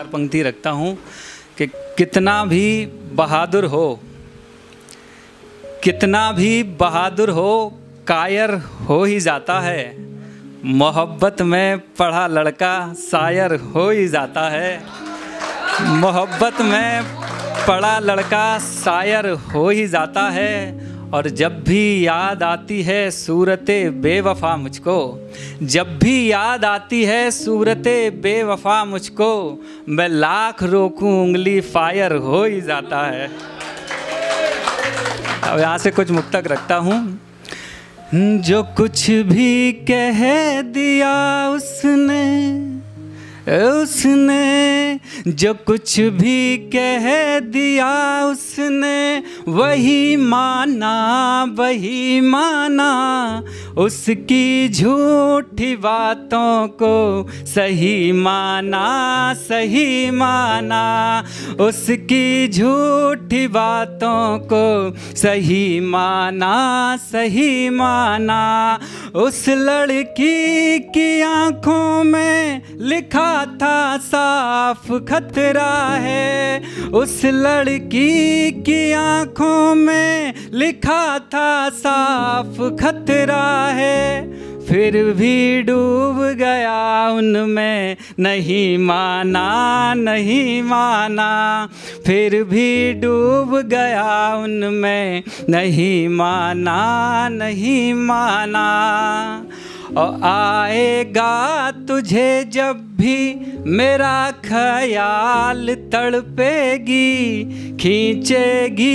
पंक्ति रखता हूँ कि कितना भी बहादुर हो, कितना भी बहादुर हो, कायर हो ही जाता है। मोहब्बत में पढ़ा लड़का शायर हो ही जाता है। मोहब्बत में पढ़ा लड़का शायर हो ही जाता है। और जब भी याद आती है सूरते बेवफा मुझको, जब भी याद आती है सूरते बेवफा मुझको, मैं लाख रोकूं उंगली फायर हो ही जाता है। अब यहाँ से कुछ मुक्तक रखता हूँ। जो कुछ भी कह दिया उसने, जो कुछ भी कह दिया उसने, वही माना वही माना। उसकी झूठी बातों को सही माना सही माना। उसकी झूठी बातों को सही माना सही माना। उस लड़की की आंखों में लिखा था साफ खतरा है। उस लड़की की आंखों में लिखा था साफ खतरा है। फिर भी डूब गया उनमें, नहीं माना नहीं माना। फिर भी डूब गया उनमें, नहीं माना नहीं माना। और आएगा तुझे जब भी मेरा ख्याल तड़पेगी, खींचेगी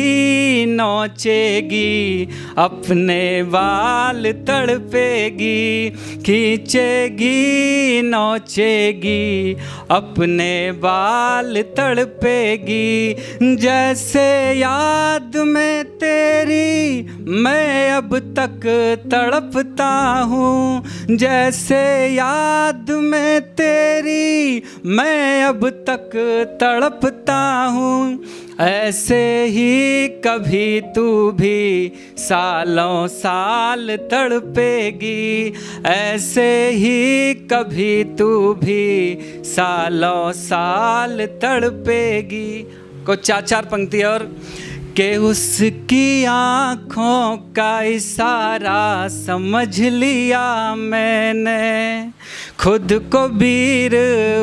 नोचेगी अपने बाल तड़पेगी। खींचेगी नोचेगी अपने बाल तड़पेगी। जैसे याद में तेरी मैं अब तक तड़पता हूँ, जैसे याद में तेरी मैं अब तक तड़पता हूँ। ऐसे ही कभी तू भी सालों साल तड़पेगी। ऐसे ही कभी तू भी सालों साल तड़पेगी। को चार चार पंक्ति और कि उसकी आँखों का इशारा समझ लिया मैंने, खुद को वीर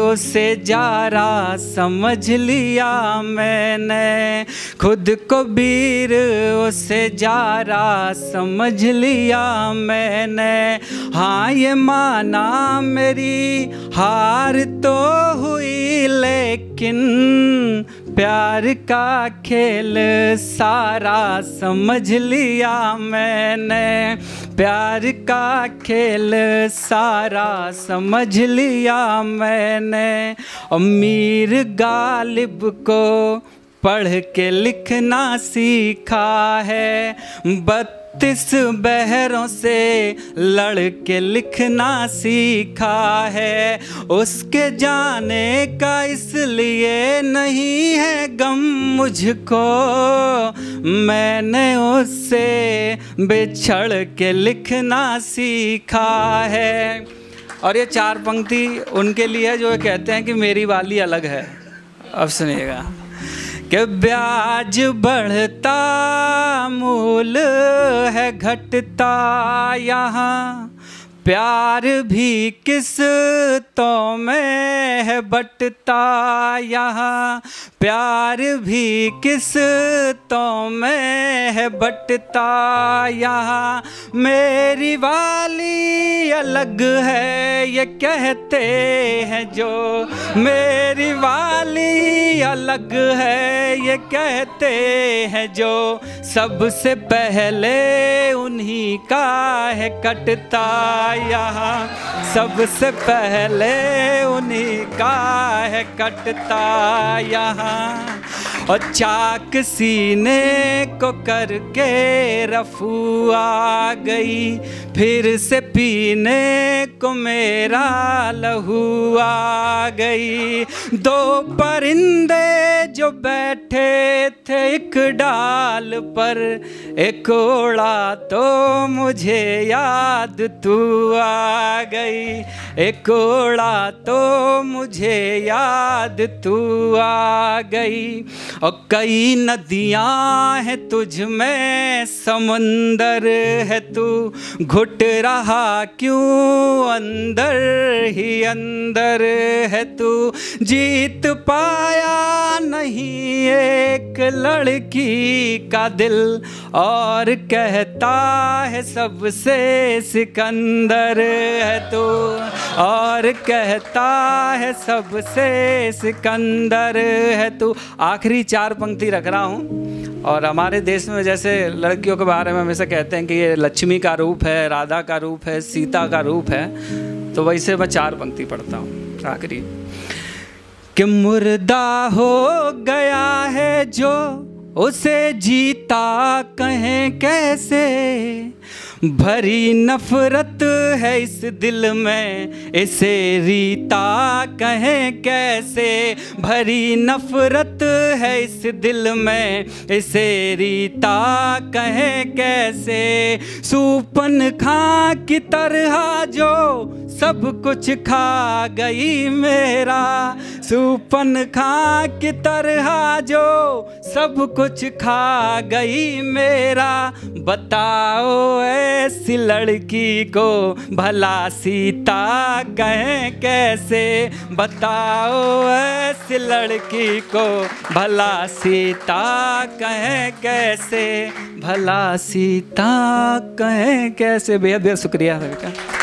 उसे जारा समझ लिया मैंने। खुद को वीर उसे जारा समझ लिया मैंने। हाँ ये माना मेरी हार तो हुई, लेकिन प्यार का खेल सारा समझ लिया मैंने। प्यार का खेल सारा समझ लिया मैंने। और मीर गालिब को पढ़ के लिखना सीखा है। 32 बहरों से लड़ के लिखना सीखा है। उसके जाने का इसलिए नहीं है गम मुझको, मैंने उससे बिछड़ के लिखना सीखा है। और ये चार पंक्ति उनके लिए जो कहते हैं कि मेरी वाली अलग है। अब सुनिएगा कि ब्याज बढ़ता मूल है घटता यहाँ, प्यार भी किस्तों में है बटता यहाँ। प्यार भी किस्तों में है बटता यहाँ। मेरी वाली अलग है ये कहते हैं जो, मेरी वाली अलग है ये कहते हैं जो। सबसे पहले उन्हीं का है कटता यहाँ। सबसे पहले उन्हीं का है कटता यहाँ। और चाक सीने को करके रफू आ गई, फिर से पीने को मेरा लहू आ गई। दो परिंदे जो बैठे थे एक डाल पर, एक ओड़ा तो मुझे याद तू आ गई, एक ओड़ा तो मुझे याद तू आ गई। और कई नदियां हैं तुझ में समंदर है तू, घुट रहा क्यों अंदर ही अंदर है तू। जीत पाया नहीं एक लड़की का दिल, और कहता है सबसे सिकंदर है तू, और कहता है सबसे सिकंदर है तू। आखिरी 4 पंक्ति रख रहा हूँ। और हमारे देश में जैसे लड़कियों के बारे में हमेशा कहते हैं कि ये लक्ष्मी का रूप है, राधा का रूप है, सीता का रूप है, तो वैसे मैं 4 पंक्ति पढ़ता हूँ आखिरी। कि मुर्दा हो गया है जो उसे जीता कहें कैसे, भरी नफरत है इस दिल में इसे रीता कहें कैसे, भरी नफरत है इस दिल में इसे रीता कहें कैसे। सूपन खां की तरह जो सब कुछ खा गई मेरा, सूपन खां की तरह जो सब कुछ खा गई मेरा। बताओ ऐसी लड़की को भला सीता कहें कैसे, बताओ ऐसी लड़की को भला सीता कहें कैसे, भला सीता कहें कैसे। बेहद बेहद शुक्रिया सभी का।